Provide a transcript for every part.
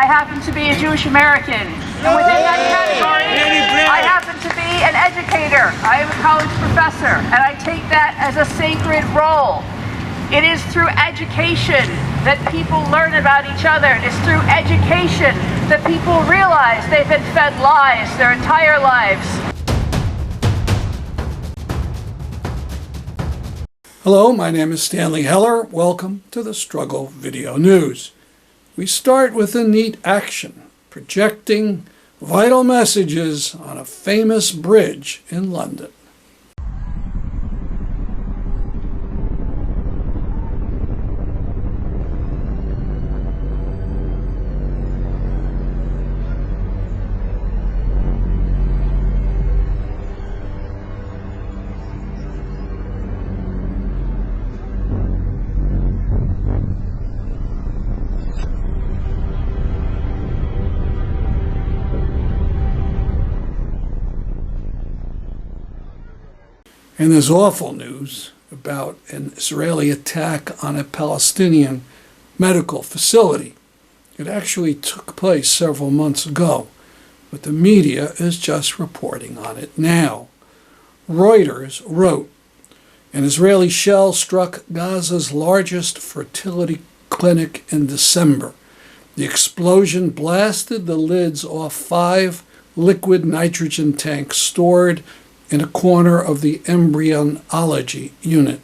happen to be a Jewish American. And within that category, I happen to be an educator. I am a college professor, and I take that as a sacred role. It is through education that people learn about each other. It is through education that people realize they've been fed lies their entire lives. Hello, my name is Stanley Heller. Welcome to the Struggle Video News. We start with a neat action, projecting vital messages on a famous bridge in London. And there's awful news about an Israeli attack on a Palestinian medical facility. It actually took place several months ago, but the media is just reporting on it now. Reuters wrote, an Israeli shell struck Gaza's largest fertility clinic in December. The explosion blasted the lids off 5 liquid nitrogen tanks stored in a corner of the embryology unit.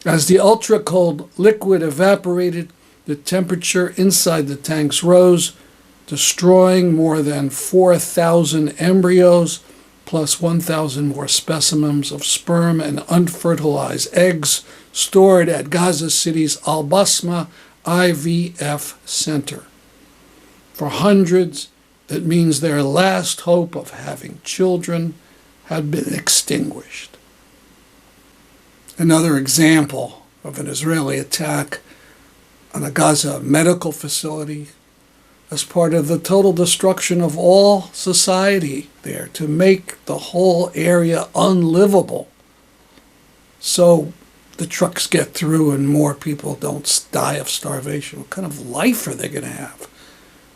As the ultra-cold liquid evaporated, the temperature inside the tanks rose, destroying more than 4,000 embryos, plus 1,000 more specimens of sperm and unfertilized eggs stored at Gaza City's Al-Basma IVF Center. For hundreds, that means their last hope of having children had been extinguished. Another example of an Israeli attack on a Gaza medical facility as part of the total destruction of all society there to make the whole area unlivable so the trucks get through and more people don't die of starvation. What kind of life are they going to have?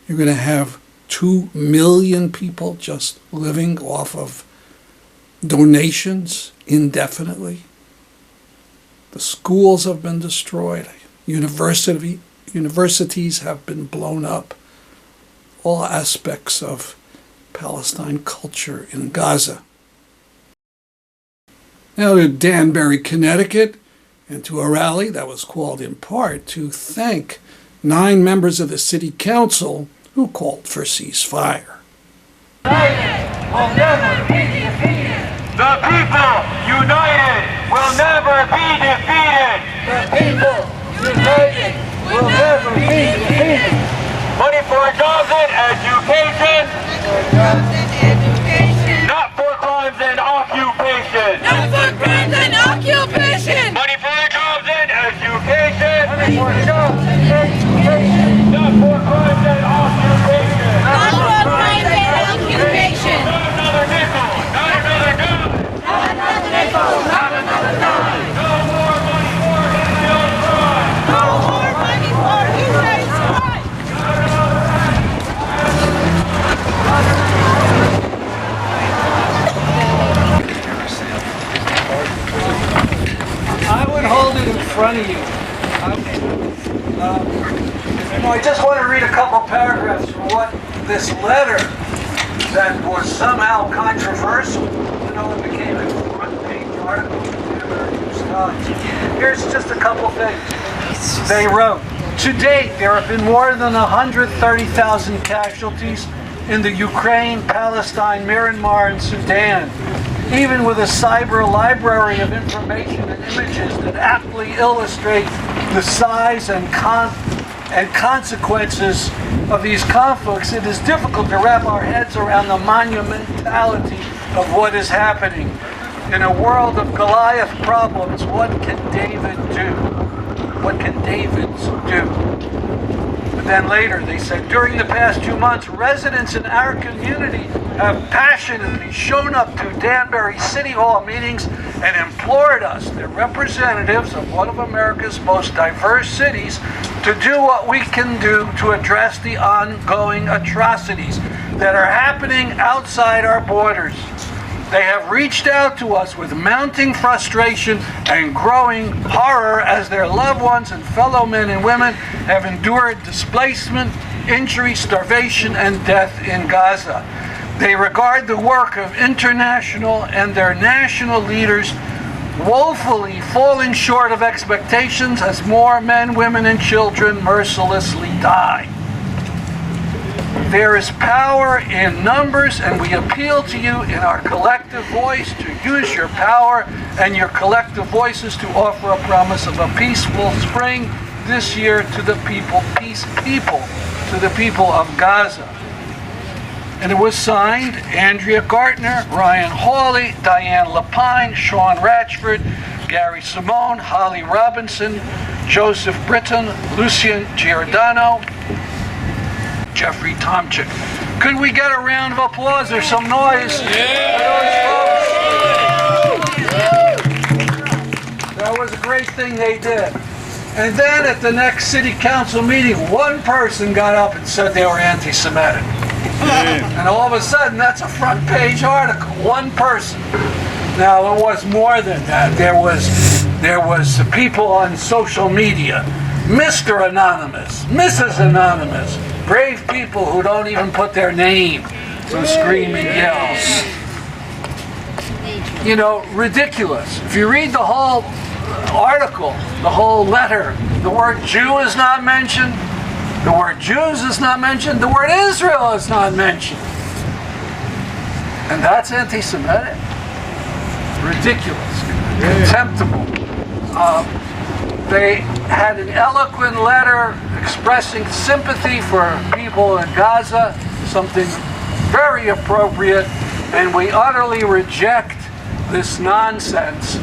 You're going to have 2 million people just living off of donations indefinitely. The schools have been destroyed. Universities have been blown up. All aspects of Palestine culture in Gaza. Now to Danbury, Connecticut, and to a rally that was called in part to thank 9 members of the city council who called for ceasefire. Will never be defeated. The people united will never be defeated. The people united will never be defeated. Money for jobs and education. Not for crimes and occupation. Not for crimes and occupation. Money for jobs and education. Money for jobs and education. Not for crimes and occupation. Not for crimes and occupation. Not another nickel. Not another dime. Not another nickel. Not another dime. No more money for Israel crime. No more money for Israel's crime. I would hold it in front of you. I just want to read a couple paragraphs from what this letter that was somehow controversial, it became a front-page article in the Danbury News Times. Here's just a couple things they wrote. To date, there have been more than 130,000 casualties in the Ukraine, Palestine, Myanmar, and Sudan. Even with a cyber library of information and images that aptly illustrate the size and consequences of these conflicts, it is difficult to wrap our heads around the monumentality of what is happening. In a world of Goliath problems, what can David do? What can Davids do? But then later they said, during the past 2 months, residents in our community have passionately shown up to Danbury City Hall meetings and implored us, the representatives of one of America's most diverse cities, to do what we can do to address the ongoing atrocities that are happening outside our borders. They have reached out to us with mounting frustration and growing horror as their loved ones and fellow men and women have endured displacement, injury, starvation, and death in Gaza. They regard the work of international and their national leaders woefully falling short of expectations as more men, women, and children mercilessly die. There is power in numbers, and we appeal to you in our collective voice to use your power and your collective voices to offer a promise of a peaceful spring this year to the people, to the people of Gaza. And it was signed Andrea Gartner, Ryan Hawley, Diane Lapine, Sean Ratchford, Gary Simone, Holly Robinson, Joseph Britton, Lucian Giordano, Jeffrey Tomczyk. Could we get a round of applause or some noise for those folks? That was a great thing they did. And then at the next city council meeting, one person got up and said they were anti-Semitic. And all of a sudden, that's a front page article. One person. Now, it was more than that. There was people on social media, Mr. Anonymous, Mrs. Anonymous, brave people who don't even put their name to scream and yell. You know, ridiculous. If you read the whole article, the whole letter, the word Jew is not mentioned, the word Jews is not mentioned, the word Israel is not mentioned. And that's anti-Semitic? Ridiculous, contemptible. They had an eloquent letter expressing sympathy for people in Gaza, something very appropriate, and we utterly reject this nonsense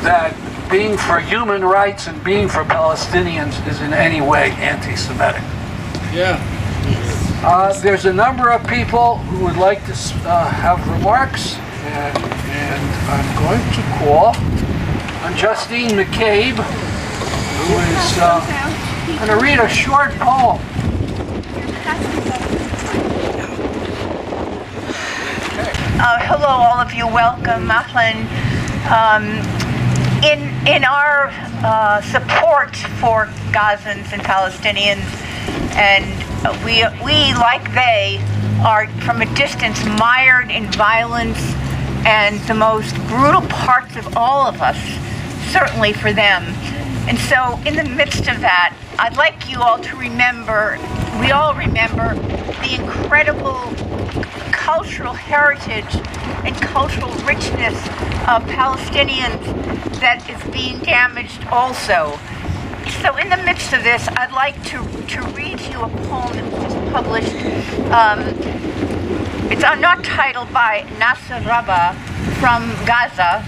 that being for human rights and being for Palestinians is in any way anti-Semitic. Yeah. There's a number of people who would like to have remarks, and I'm going to call on Justine McCabe, who is going to read a short poem. Hello, all of you. Welcome, Mahlan. In our support for Gazans and Palestinians, and we like they are from a distance mired in violence and the most brutal parts of all of us, certainly for them. And so in the midst of that, I'd like you all to remember, we all remember the incredible cultural heritage and cultural richness of Palestinians that is being damaged also. So in the midst of this, I'd like to read to you a poem that was just published. It's not titled by Nasser Rabah from Gaza,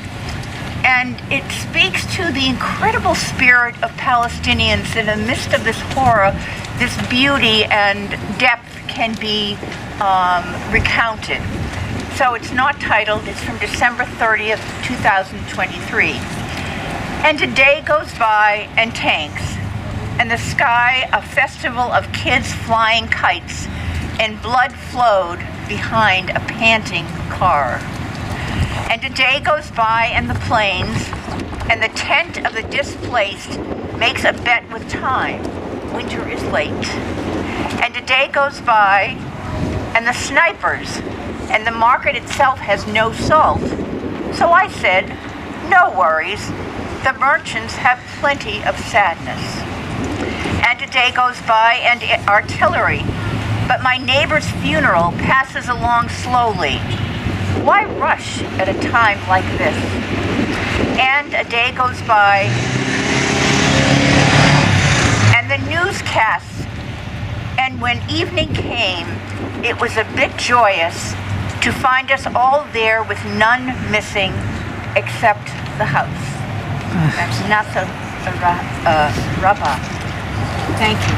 and it speaks to the incredible spirit of Palestinians in the midst of this horror, this beauty and depth can be recounted. So it's not titled, it's from December 30th, 2023. And a day goes by and tanks, and the sky a festival of kids flying kites, and blood flowed behind a panting car. And a day goes by and the planes, and the tent of the displaced makes a bet with time. Winter is late. And a day goes by, and the snipers, and the market itself has no salt. So I said, no worries, the merchants have plenty of sadness. And a day goes by and artillery, but my neighbor's funeral passes along slowly. Why rush at a time like this? And a day goes by, and the newscasts, and when evening came, it was a bit joyous to find us all there with none missing except the house. That's Nasser Rabah. Thank you.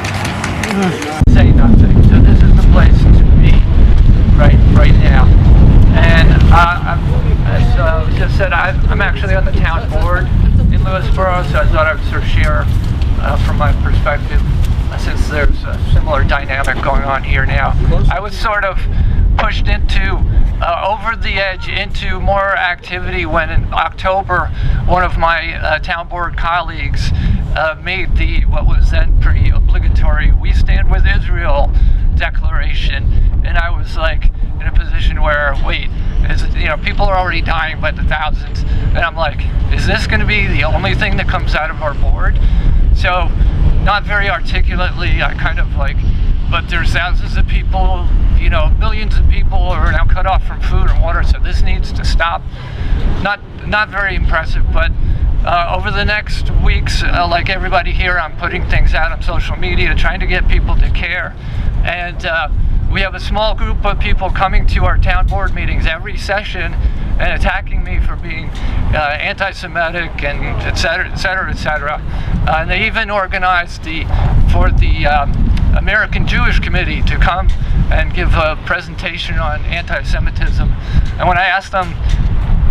Say nothing. So this is the place to be right now. And as was just said, I'm actually on the town board in Lewisboro, so I thought I would sort of share from my perspective, since there's a similar dynamic going on here now. I was sort of pushed into over the edge into more activity when in October one of my town board colleagues made what was then pretty obligatory "We Stand with Israel" declaration, and I was like in a position where, wait, people are already dying by the thousands, and I'm like, is this going to be the only thing that comes out of our board? So, not very articulately, I kind of like, but there's thousands of people, millions of people are now cut off from food and water, so this needs to stop. Not very impressive, but over the next weeks, like everybody here, I'm putting things out on social media, trying to get people to care. And we have a small group of people coming to our town board meetings every session and attacking me for being anti-Semitic and et cetera, et cetera, et cetera. And they even organized for the American Jewish Committee to come and give a presentation on anti-Semitism. And when I asked them,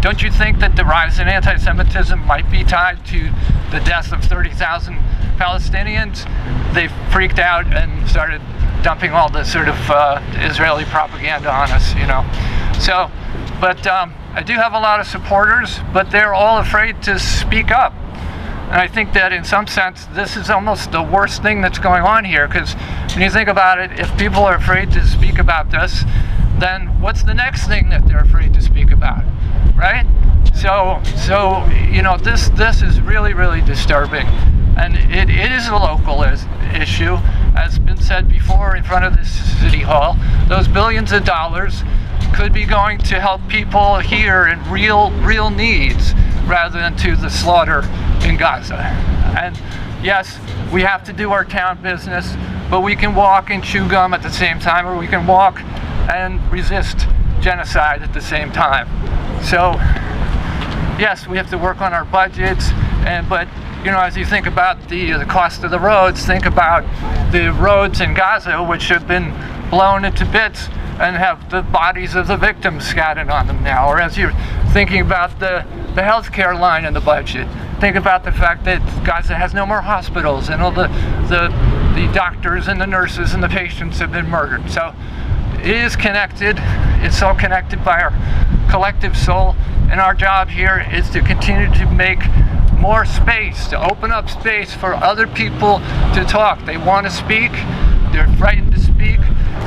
don't you think that the rise in anti-Semitism might be tied to the death of 30,000 Palestinians? They freaked out and started dumping all the sort of Israeli propaganda on us, So, but I do have a lot of supporters, but they're all afraid to speak up. And I think that in some sense, this is almost the worst thing that's going on here, because when you think about it, if people are afraid to speak about this, then what's the next thing that they're afraid to speak about, right? So this is really, really disturbing. And it is a local issue, as been said before in front of this city hall. Those billions of dollars could be going to help people here in real needs, rather than to the slaughter in Gaza. And yes, we have to do our town business, but we can walk and chew gum at the same time, or we can walk and resist genocide at the same time. So yes, we have to work on our budgets, but as you think about the cost of the roads, think about the roads in Gaza, which have been blown into bits and have the bodies of the victims scattered on them now. Or as you're thinking about the healthcare line in the budget, think about the fact that Gaza has no more hospitals, and all the doctors and the nurses and the patients have been murdered. So it is connected. It's all connected by our collective soul, and our job here is to continue to make more space, to open up space for other people to talk. They want to speak, they're frightened to speak.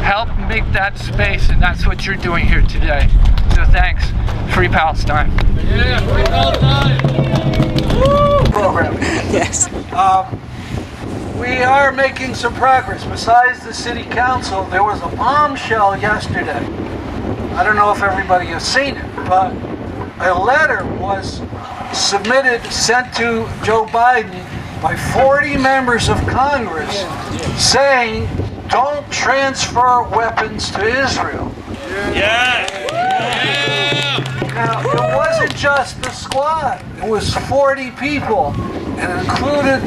Help make that space, and that's what you're doing here today. So thanks. Free Palestine. Yeah, free Palestine! Program. Yes. We are making some progress. Besides the city council, there was a bombshell yesterday. I don't know if everybody has seen it, but a letter was sent to Joe Biden by 40 members of Congress saying, don't transfer weapons to Israel. Now, it wasn't just the squad. It was 40 people, and included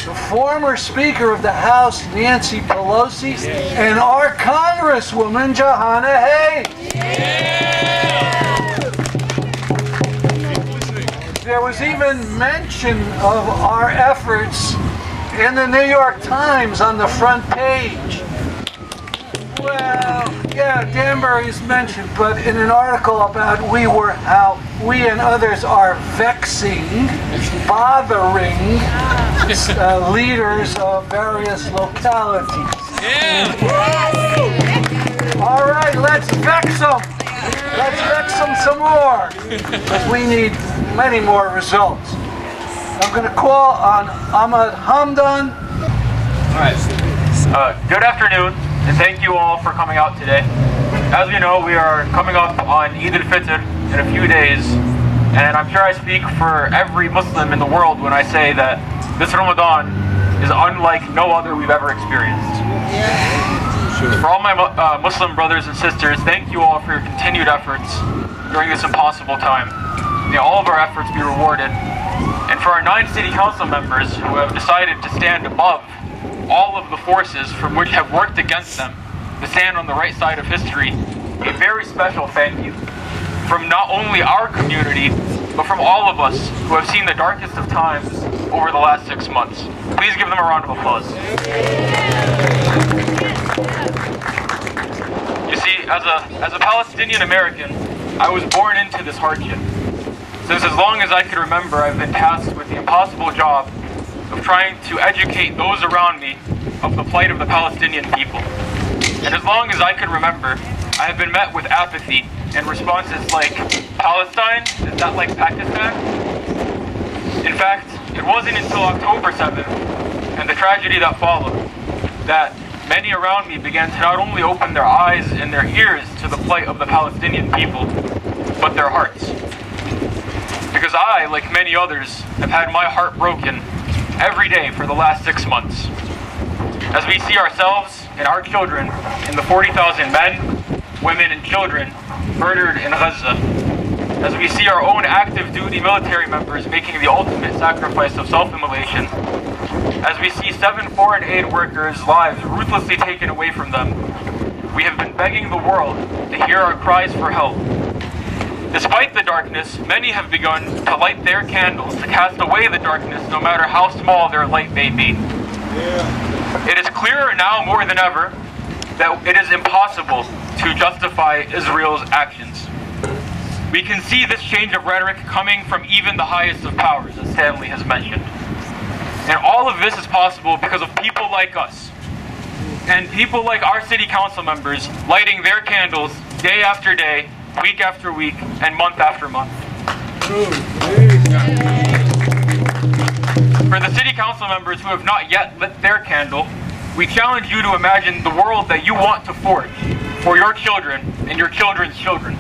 the former Speaker of the House, Nancy Pelosi, and our Congresswoman, Johanna Hayes. There was even mention of our efforts in the New York Times on the front page. Well, yeah, Danbury is mentioned, but in an article about how we and others are bothering leaders of various localities. All right, let's vex them. Let's vex them some more, because we need many more results. I'm going to call on Ahmad Hamdan. All right. Good afternoon, and thank you all for coming out today. As you know, we are coming up on Eid al-Fitr in a few days, and I'm sure I speak for every Muslim in the world when I say that this Ramadan is unlike no other we've ever experienced. For all my Muslim brothers and sisters, thank you all for your continued efforts during this impossible time. May all of our efforts be rewarded. And for our 9 city council members who have decided to stand above all of the forces from which have worked against them, to stand on the right side of history, a very special thank you. from not only our community, but from all of us who have seen the darkest of times over the last 6 months. Please give them a round of applause. You see, as a Palestinian American, I was born into this hardship. Since as long as I could remember, I've been tasked with the impossible job of trying to educate those around me of the plight of the Palestinian people. And as long as I could remember, I have been met with apathy and responses like, Palestine? Is that like Pakistan? In fact, it wasn't until October 7th and the tragedy that followed that many around me began to not only open their eyes and their ears to the plight of the Palestinian people, but their hearts. Because I, like many others, have had my heart broken every day for the last 6 months. As we see ourselves and our children in the 40,000 men, women, and children murdered in Gaza. As we see our own active duty military members making the ultimate sacrifice of self-immolation. As we see 7 foreign aid workers' lives ruthlessly taken away from them. We have been begging the world to hear our cries for help. Despite the darkness, many have begun to light their candles to cast away the darkness, no matter how small their light may be. It is clearer now more than ever that it is impossible to justify Israel's actions. We can see this change of rhetoric coming from even the highest of powers, as Stanley has mentioned. And all of this is possible because of people like us, and people like our city council members lighting their candles day after day, week after week, and month after month. For the city council members who have not yet lit their candle, we challenge you to imagine the world that you want to forge for your children and your children's children.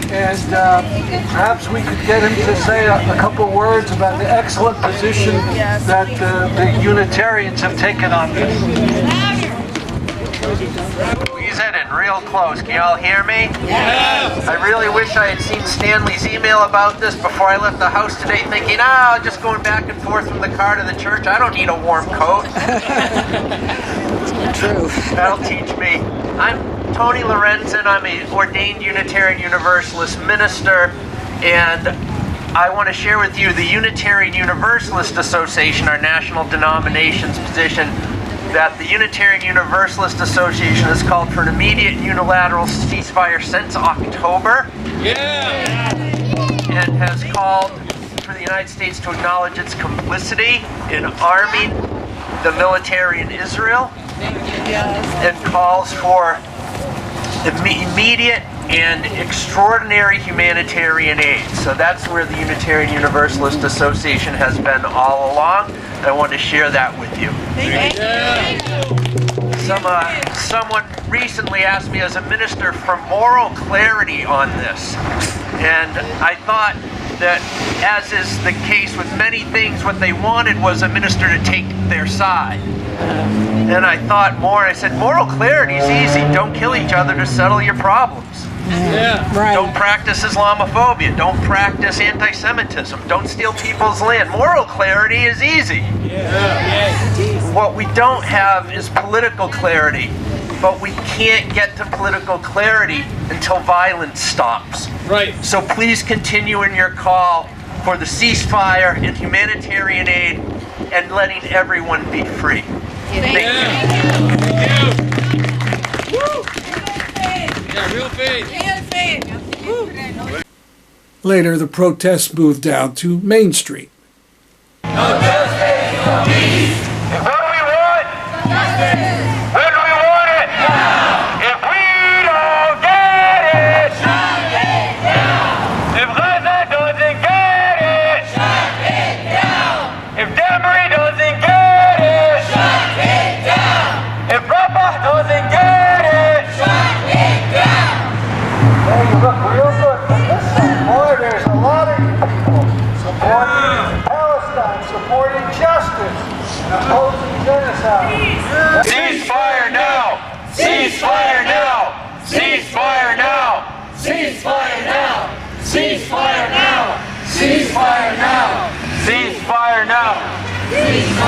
And perhaps we could get him to say a couple words about the excellent position that the Unitarians have taken on this. Squeeze it in real close. Can y'all hear me? Yes. I really wish I had seen Stanley's email about this before I left the house today, thinking, just going back and forth from the car to the church, I don't need a warm coat. True. That'll teach me. I'm Tony Lorenzen. I'm an ordained Unitarian Universalist minister, and I want to share with you the Unitarian Universalist Association, our national denomination's position, that the Unitarian Universalist Association has called for an immediate unilateral ceasefire since October. Yeah. And has called for the United States to acknowledge its complicity in arming the military in Israel. And calls for immediate and extraordinary humanitarian aid. So that's where the Unitarian Universalist Association has been all along. And I wanted to share that with you. Thank you. Someone recently asked me as a minister for moral clarity on this. And I thought that, as is the case with many things, what they wanted was a minister to take their side. And I thought more, I said, moral clarity is easy. Don't kill each other to settle your problems. Yeah, right. Don't practice Islamophobia. Don't practice anti-Semitism. Don't steal people's land. Moral clarity is easy. Yeah. What we don't have is political clarity. But we can't get to political clarity until violence stops. Right. So please continue in your call for the ceasefire and humanitarian aid and letting everyone be free. Thank you. Thank you. Woo. Yeah, real faith. Later, the protests moved down to Main Street. No justice, no peace. What do we want? Justice. When do we want it? Now. If we don't get it, shut it down. If Gaza doesn't get it, shut it down. If Danbury doesn't get it, shut it down. If Rafah doesn't get it, shut it down. Hey, you look real good from this side. Boy, there's a lot of people supporting Palestine, supporting justice, and opposing genocide. Ceasefire now! Ceasefire now! Ceasefire now! Ceasefire now! Ceasefire now! Ceasefire now! Ceasefire now!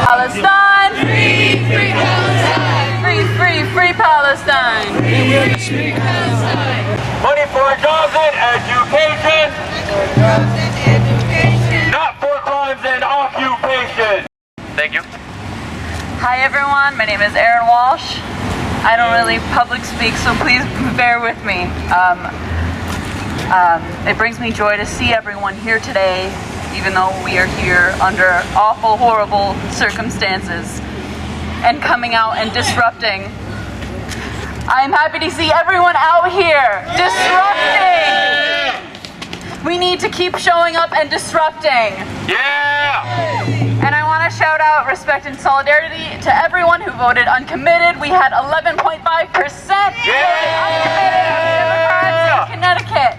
Palestine! Free, free Palestine! Free, free, free Palestine! Free Palestine! Money for jobs and education. Not for crimes and occupation. Thank you. Hi everyone, my name is Erin Walsh. I don't really public speak, so please bear with me. It brings me joy to see everyone here today, even though we are here under awful, horrible circumstances and coming out and disrupting. I am happy to see everyone out here disrupting. We need to keep showing up and disrupting. Yeah! And I want to shout out respect and solidarity to everyone who voted uncommitted. We had 11.5% uncommitted Democrats in Connecticut.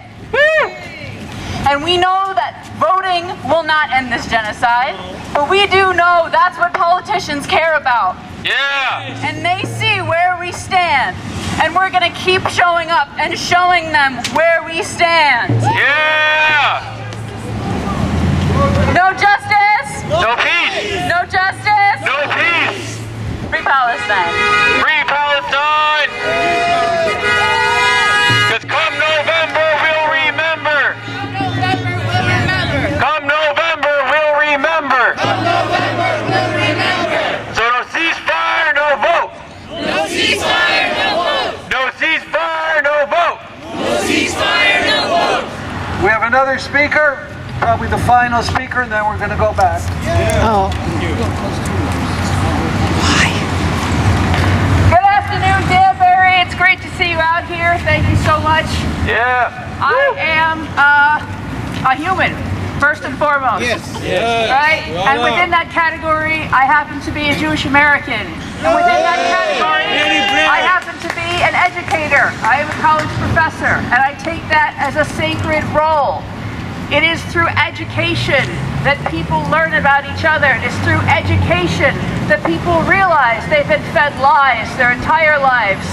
And we know that voting will not end this genocide, but we do know that's what politicians care about. Yeah! And they see where we stand. And we're going to keep showing up and showing them where we stand. Yeah! No justice. No peace! No justice. No peace! Free Palestine. Free Palestine! Because come November, we'll remember! Come November, we'll remember! So no ceasefire, no vote! No ceasefire, no vote! No ceasefire, no vote! No ceasefire, no vote! We have another speaker, probably the final speaker, and then we're going to go back. Good afternoon, Danbury. It's great to see you out here. Thank you so much. Yeah! I am a human, first and foremost. Yes. Right? And within that category, I happen to be a Jewish American. And within that category, I happen to be an educator. I am a college professor, and I take that as a sacred role. It is through education that people learn about each other. It is through education that people realize they've been fed lies their entire lives.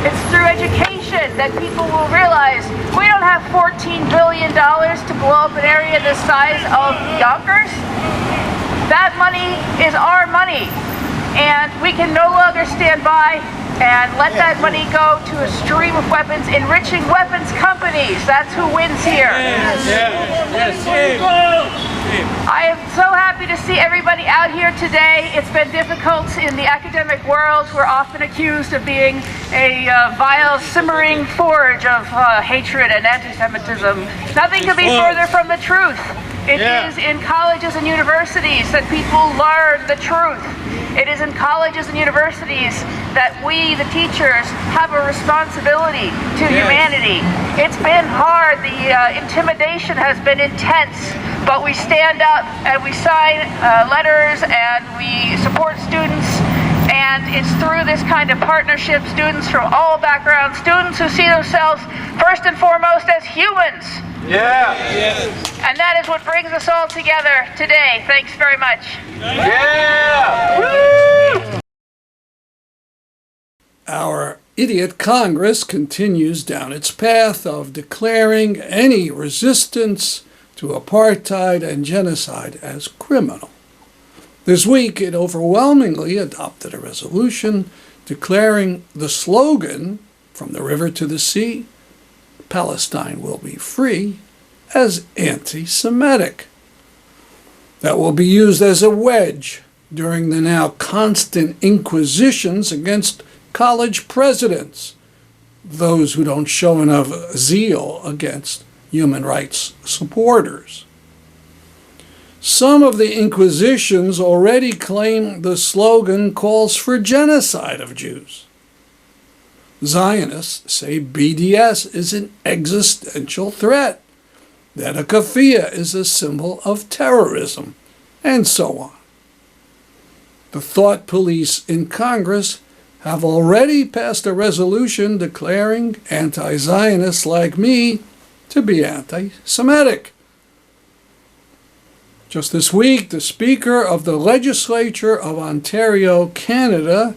It's through education that people will realize we don't have $14 billion to blow up an area the size of Yonkers. That money is our money. And we can no longer stand by and let that money go to a stream of weapons, enriching weapons companies. That's who wins here. I am so happy to see everybody out here today. It's been difficult in the academic world. We're often accused of being a vile, simmering forge of hatred and anti-Semitism. Nothing could be further from the truth. It is in colleges and universities that people learn the truth. It is in colleges and universities that we, the teachers, have a responsibility to humanity. It's been hard. The intimidation has been intense, but we stand up and we sign letters and we support students. And it's through this kind of partnership, students from all backgrounds, students who see themselves first and foremost as humans. Yeah! And that is what brings us all together today. Thanks very much. Yeah! Woo! Our idiot Congress continues down its path of declaring any resistance to apartheid and genocide as criminal. This week, it overwhelmingly adopted a resolution declaring the slogan, "From the river to the sea, Palestine will be free," as anti-Semitic. That will be used as a wedge during the now constant inquisitions against college presidents, those who don't show enough zeal against human rights supporters. Some of the inquisitions already claim the slogan calls for genocide of Jews. Zionists say BDS is an existential threat, that a keffiyeh is a symbol of terrorism, and so on. The thought police in Congress have already passed a resolution declaring anti-Zionists like me to be anti-Semitic. Just this week, the Speaker of the Legislature of Ontario, Canada,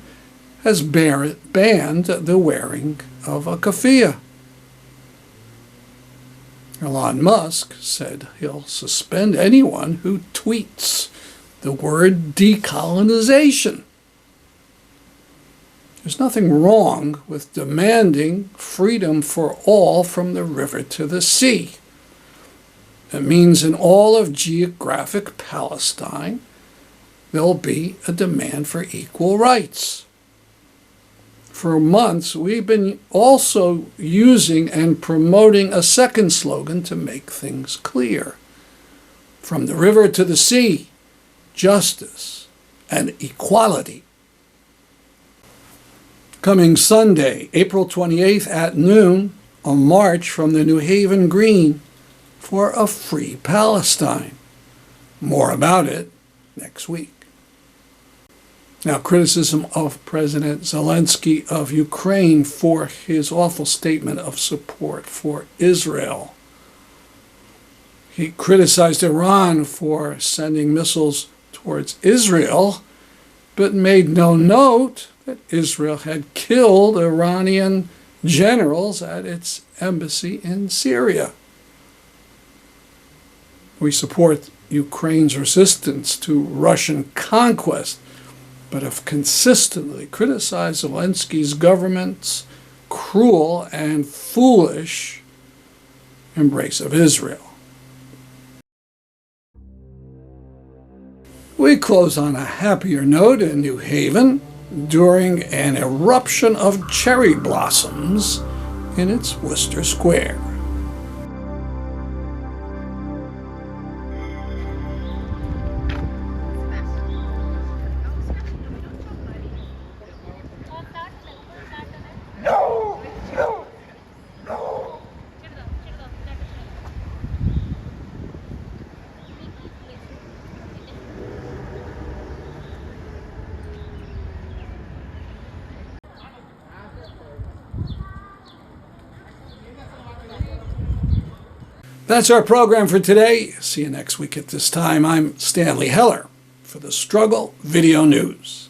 has banned the wearing of a keffiyeh. Elon Musk said he'll suspend anyone who tweets the word decolonization. There's nothing wrong with demanding freedom for all from the river to the sea. It means in all of geographic Palestine, there'll be a demand for equal rights. For months, we've been also using and promoting a second slogan to make things clear. From the river to the sea, justice and equality. Coming Sunday, April 28th at noon, a march from the New Haven Green for a free Palestine. More about it next week. Now, criticism of President Zelensky of Ukraine for his awful statement of support for Israel. He criticized Iran for sending missiles towards Israel, but made no note that Israel had killed Iranian generals at its embassy in Syria. We support Ukraine's resistance to Russian conquest, but have consistently criticized Zelensky's government's cruel and foolish embrace of Israel. We close on a happier note in New Haven during an eruption of cherry blossoms in its Wooster Square. That's our program for today. See you next week at this time. I'm Stanley Heller for the Struggle Video News.